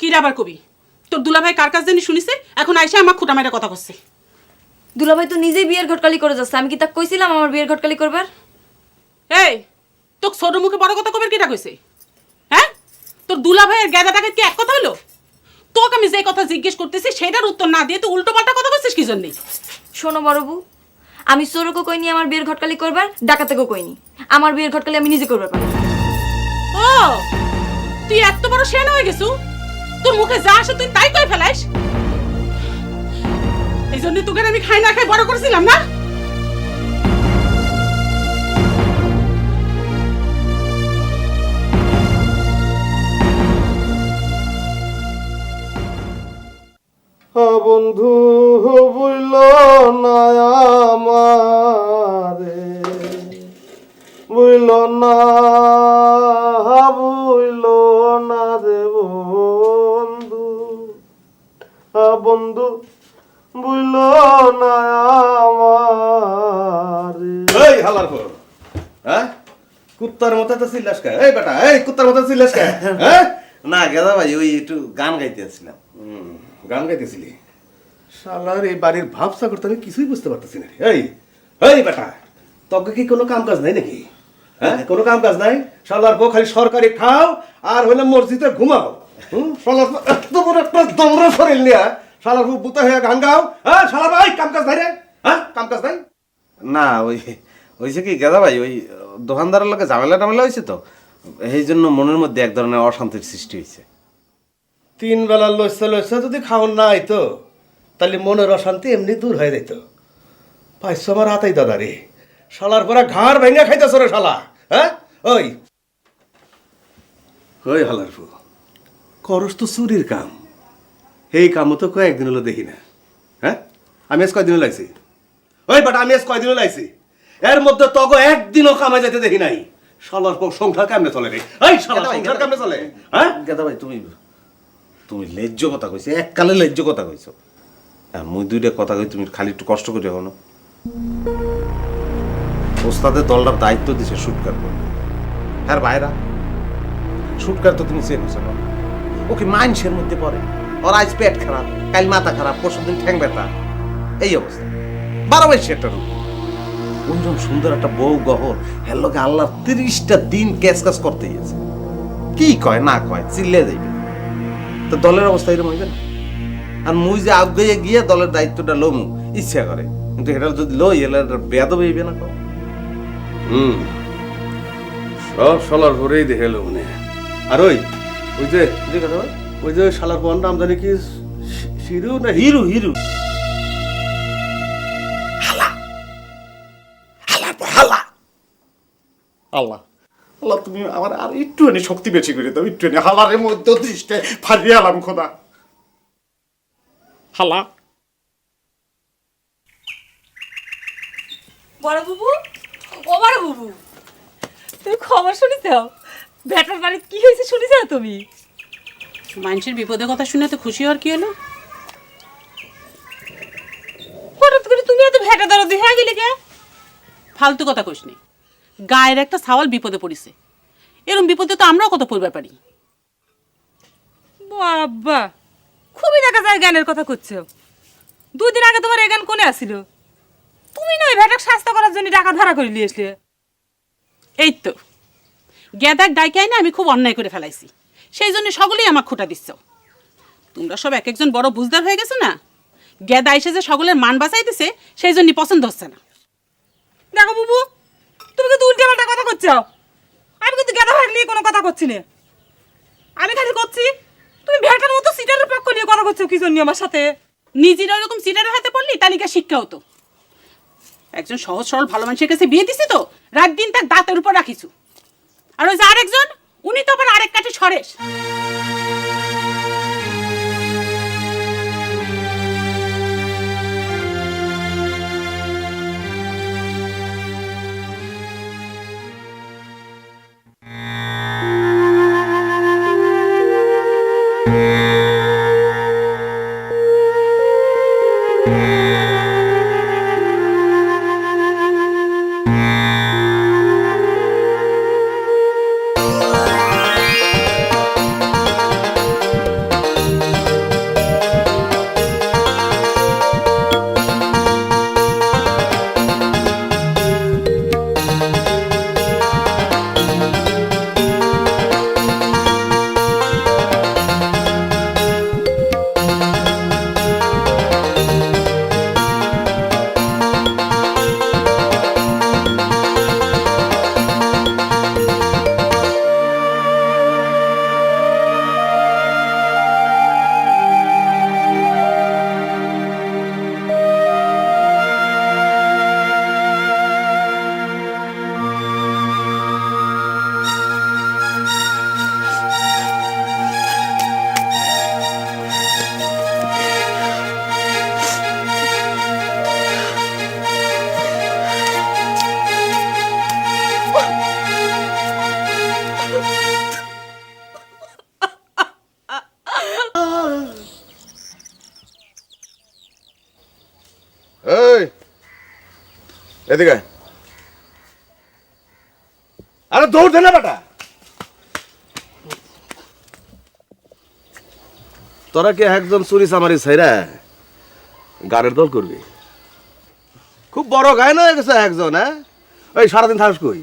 কি রে আবার কবি? তোর দুলাভাই কার কাছ জানি শুনিছে, এখন আইসা আমার খুঁটা মাইরা কথা করছে। দুলাভাই তো নিজেই বিয়ের ঘটকালি করে যাচ্ছে, আমি কি তাকে কইছিলাম আমার বিয়ের ঘটকালি করবার? এই তোকে ছোট মুখে বড় কথা কবির কিটা কইছে? হ্যাঁ, তোর দুলাভাইয়ের গেদাটাকে কি এক কথা হলো? তোকে আমি যে কথা জিজ্ঞেস করতেছি সেটার উত্তর না দিয়ে তুই উল্টো পাল্টা কথা বলছিস কি জন্যে? শোনো বড়বু, আমি চোরকও কইনি আমার বিয়ের ঘটকালি করবার, ডাকাতেও কইনি। আমার বিয়ের ঘটকালি আমি নিজে করবার পারি। ও, তুই এত বড় শেয়ানা হয়ে গেছু? তোর মুখে যা আসে তুই তাই কই ফেলাইস? এই জন্য তোকে আমি খাই না খাই বড় করেছিলাম না? বন্ধু বুইল না আমারে, বুইল না বুইল না রে বন্ধু, বন্ধু বুইল না আমারে। এই হালার পর হ্যাঁ, কুত্তার মতো তো চিল্লাস কে? এই বেটা, এই কুত্তার মতো চিল্লাস কে? হ্যাঁ না গেদা ভাই, ওই একটু গান গাইতে আসছিলাম। গান গাইতেছিলি? শালার এই বাড়ির ভাবসা করতে আমি কিছুই বুঝতে পারতেছি না। এই এই বেটা, তোকে কি কোনো কাম কাজ নাই নাকি? হ্যাঁ, কোনো কাম কাজ নাই? শালার বউ খালি সরকারি খাও আর হইলে মসজিদে ঘুমাও। শালার এত বড় একটা দমরা শরীর নিয়ে শালার বউ বুতা হয়ে গান গাও। হ্যাঁ শালা ভাই, কাম কাজ নাই রে? হ্যাঁ, কাম কাজ নাই? না ওই হয়েছে কি গেদা ভাই, ওই দোকানদারের লোকে ঝামেলা টামেলা হয়েছে তো, এই জন্য মনের মধ্যে এক ধরনের অশান্তির সৃষ্টি হয়েছে। 3 বেলা লইছে লইছে যদি খাওন না আইতো তাহলে মনের অশান্তি এমনি দূর হয়ে যেত। পাইছো আমার হাতাই দাদা রে, শালার পরে ঘাড় ভেঙে খাইতেছ রে শালা। হ্যাঁ ওই ওই হালার ফু, করস তো চুরির কাম, এই কামও তো কয়েকদিন হলো দেখি না। হ্যাঁ, আমি আজ কয়দিন লাগছি? ওই বাট আমি আজ কয়দিন লাগছি? এর মধ্যে তগো একদিনও কামাই যেতে দেখি নাই। শালার পর সংসার কেমনে চলে রে? এই শালা সংসার কেমনে চলে? হ্যাঁ গেদা ভাই, তুমি তুমি লেজ্জ কথা কইছো, এককালে লেজ্জ কথা কইছো। হ্যাঁ, মুই দুইটা কথা কই, তুমি খালি একটু কষ্ট করে হনো। ওস্তাদের দলটার দায়িত্ব দিছে শুটকার করে। হ্যাঁ ভাইরা, শুটকার তো তুমি চেনো না, ও কি মাইন্সের মধ্যে পড়ে? ওর আজ পেট খারাপ, কাল মাথা খারাপ, পরশুদিন ঠ্যাং ব্যথা, এই অবস্থা। 12 বছর একটা রূপ, ওইরকম সুন্দর একটা বউ গহর, হ্যাঁ লোকে আল্লাহ 30টা দিন ক্যাশ কাজ করতে গেছে। কি কয় না কয় চিল্লে যাইবে, তো দলের অবস্থা এরকম হইবে না? আর মুই যে আগে গিয়ে দলের দায়িত্বটা লমু ইচ্ছা করে, কিন্তু এটা যদি লই এলে বেয়াদব হইবে না? সব শালার পরেই দেখে এলো মনে। আর ওই ওই যে ওই যে শালার পর নাম জানি কি, শিরু না হিরু? হিরু আল্লাহ আল্লাহ, তুমি আমার আর একটুখানি শক্তি বেশি করে দাও, একটুখানি হালারের মধ্যে দৃষ্টে ফারিয়ে আলাম খোদা। হালা বড় বুবু, ও বড় বুবু, তুমি খবর শুনিছ? ব্যাটার বাড়ি কি হয়েছে শুনিছ তুমি? মানুষের বিপদের কথা শুনে তো খুশি হওয়ার কি হলো? হঠাৎ করে তুমি এত ভেটা দরদি হয়ে গেলে কে? ফালতু কথা কইস নি, গায়ের একটা ছাওয়াল বিপদে পড়িছে। এরকম বিপদে তো আমরাও কত পড়বার পারি। বাবা, খুবই দেখা যায় জ্ঞানের কথা করছো। 2 দিন আগে তোমার এই জ্ঞান কোনে আসিল? তুমি নয় ভেটাক শাস্তা করার জন্য টাকা ধারা করে নিয়ে আসলে। এই তো গেদাক ডাইকাই না আমি খুব অন্যায় করে ফেলাইছি, সেই জন্য সকলেই আমার খুঁটা দিচ্ছ। তোমরা সব এক একজন বড় বুঝদার হয়ে গেছো না। গেদা এসে যে সকলের মান বাঁচাইতেছে সেই জন্য পছন্দ হচ্ছে না। দেখো বুবু, তুমি কিন্তু উল্টে পাল্টা কথা করছো। আমি কিন্তু গেদা ভাগ নিয়ে কোনো কথা করছি না। আমি খালি করছি তুমি ভেটার মতো সিটারের পক্ষ নিয়ে কথা করছো কি জন্য আমার সাথে? নিজেরা ওরকম সিটারের হাতে পড়লি তালিকা শিক্ষা হতো। একজন সহজ সরল ভালো মানুষের কাছে বিয়ে দিছি তো রাত দিন তার দাঁতের উপর রাখিছু। আর ওই যে আরেকজন, উনি তো আবার আরেক কাঠে সরেস। এদিকে আয়। আরে দৌড় দে না বেটা। তোরা কি একজন চুরি চামারি ছাইরা গানের দল করবি? খুব বড় গায় না হয়ে গেছে একজন, হ্যাঁ? ওই সারাদিন থাকস কই?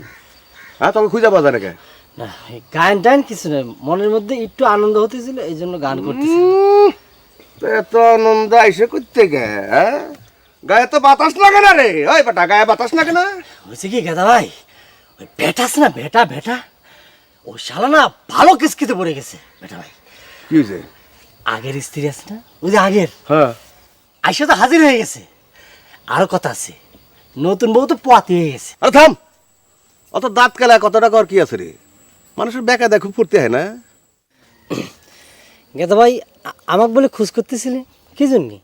হ্যাঁ, তোকে খুঁজে পাওয়া যায় না কে? না এই গান টান কিছু না, মনের মধ্যে একটু আনন্দ হতেছিল এই জন্য গান করতেছি। এত আনন্দ আইসে করতে গে, হ্যাঁ? গায়ে তো বাতাস লাগে না রে। ওই বেটা, গায়ে বাতাস লাগে না? হয়েছে কি গেদা ভাই, ওই বেটা আছে না, বেটা বেটা ও শালা না ভালো কিসকিতে পড়ে গেছে বেটা ভাই। কি হয়েছে? আগের স্ত্রী আছে না, ওই যে আগের হ্যাঁ, আইসা তো হাজির হয়ে গেছে। আরো কথা আছে, নতুন বউ তো পোয়াতি হয়ে গেছে। আরে থাম। অত দাঁত কালায় কত টাকা আর কি আছে রে? মানুষের বেকা দেখো পড়তে হয় না? গেদা ভাই আমাকে বলে খোঁজ করতেছিলে কি জন্যে?